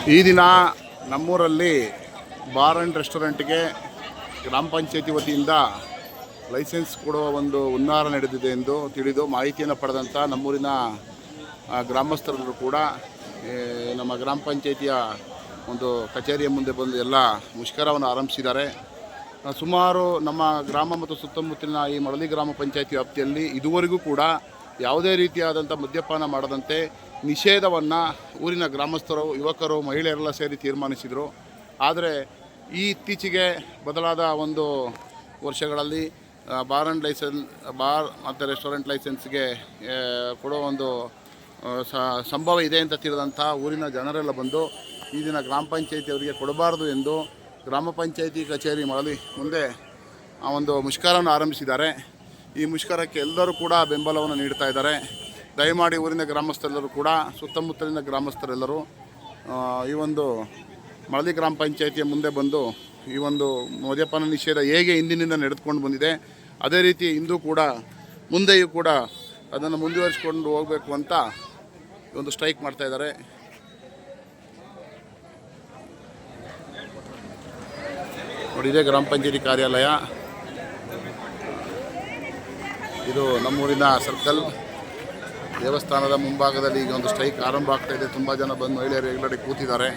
ಈ ದಿನ ನಮ್ಮೂರಲ್ಲಿ ಬಾರ್ ಆ್ಯಂಡ್ ರೆಸ್ಟೋರೆಂಟ್ಗೆ ಗ್ರಾಮ ಪಂಚಾಯತಿ ವತಿಯಿಂದ ಲೈಸೆನ್ಸ್ ಕೊಡುವ ಒಂದು ಹುನ್ನಾರ ನಡೆದಿದೆ ಎಂದು ತಿಳಿದು ಮಾಹಿತಿಯನ್ನು ಪಡೆದಂಥ ನಮ್ಮೂರಿನ ಗ್ರಾಮಸ್ಥರೆಲ್ಲರೂ ಕೂಡ ನಮ್ಮ ಗ್ರಾಮ ಪಂಚಾಯತಿಯ ಒಂದು ಕಚೇರಿಯ ಮುಂದೆ ಬಂದು ಎಲ್ಲ ಮುಷ್ಕರವನ್ನು ಆರಂಭಿಸಿದ್ದಾರೆ. ಸುಮಾರು ನಮ್ಮ ಗ್ರಾಮ ಮತ್ತು ಸುತ್ತಮುತ್ತಲಿನ ಈ ಮಳಲಿ ಗ್ರಾಮ ಪಂಚಾಯತಿ ವ್ಯಾಪ್ತಿಯಲ್ಲಿ ಇದುವರೆಗೂ ಕೂಡ ಯಾವುದೇ ರೀತಿಯಾದಂಥ ಮದ್ಯಪಾನ ಮಾಡದಂತೆ ನಿಷೇಧವನ್ನು ಊರಿನ ಗ್ರಾಮಸ್ಥರು, ಯುವಕರು, ಮಹಿಳೆಯರೆಲ್ಲ ಸೇರಿ ತೀರ್ಮಾನಿಸಿದರು. ಆದರೆ ಈ ಇತ್ತೀಚೆಗೆ ಬದಲಾದ ಒಂದು ವರ್ಷಗಳಲ್ಲಿ ಬಾರ್ ಮತ್ತು ರೆಸ್ಟೋರೆಂಟ್ ಲೈಸೆನ್ಸ್ಗೆ ಕೊಡೋ ಒಂದು ಸಂಭವ ಇದೆ ಅಂತ ತಿಳಿದಂಥ ಊರಿನ ಜನರೆಲ್ಲ ಬಂದು ಈ ದಿನ ಗ್ರಾಮ ಪಂಚಾಯತಿಯವರಿಗೆ ಕೊಡಬಾರ್ದು ಎಂದು ಗ್ರಾಮ ಪಂಚಾಯತಿ ಕಚೇರಿ ಮಳಲಿ ಮುಂದೆ ಆ ಒಂದು ಮುಷ್ಕರವನ್ನು ಆರಂಭಿಸಿದ್ದಾರೆ. ಈ ಮುಷ್ಕರಕ್ಕೆ ಎಲ್ಲರೂ ಕೂಡ ಬೆಂಬಲವನ್ನು ನೀಡ್ತಾ ಇದ್ದಾರೆ. ದಯಮಾಡಿ ಊರಿನ ಗ್ರಾಮಸ್ಥರೆಲ್ಲರೂ ಕೂಡ, ಸುತ್ತಮುತ್ತಲಿನ ಗ್ರಾಮಸ್ಥರೆಲ್ಲರೂ ಈ ಒಂದು ಮಳಲಿ ಗ್ರಾಮ ಪಂಚಾಯತಿಯ ಮುಂದೆ ಬಂದು ಈ ಒಂದು ಮದ್ಯಪಾನ ನಿಷೇಧ ಹೇಗೆ ಹಿಂದಿನಿಂದ ನಡೆದುಕೊಂಡು ಬಂದಿದೆ ಅದೇ ರೀತಿ ಇಂದು ಕೂಡ ಮುಂದೆಯೂ ಕೂಡ ಅದನ್ನು ಮುಂದುವರಿಸಿಕೊಂಡು ಹೋಗಬೇಕು ಅಂತ ಒಂದು ಸ್ಟ್ರೈಕ್ ಮಾಡ್ತಾ ಇದ್ದಾರೆ. ನೋಡಿ, ಇದೇ ಗ್ರಾಮ ಪಂಚಾಯತಿ ಕಾರ್ಯಾಲಯ. ಇದು ನಮ್ಮೂರಿನ ಸರ್ಕಲ್ ದೇವಸ್ಥಾನದ ಮುಂಭಾಗದಲ್ಲಿ ಈಗ ಒಂದು ಸ್ಟ್ರೈಕ್ ಆರಂಭ ಆಗ್ತಾ ಇದೆ. ತುಂಬ ಜನ ಬಂದು ಮಹಿಳೆಯರು ಎಲ್ಲೆಡೆ ಕೂತಿದ್ದಾರೆ.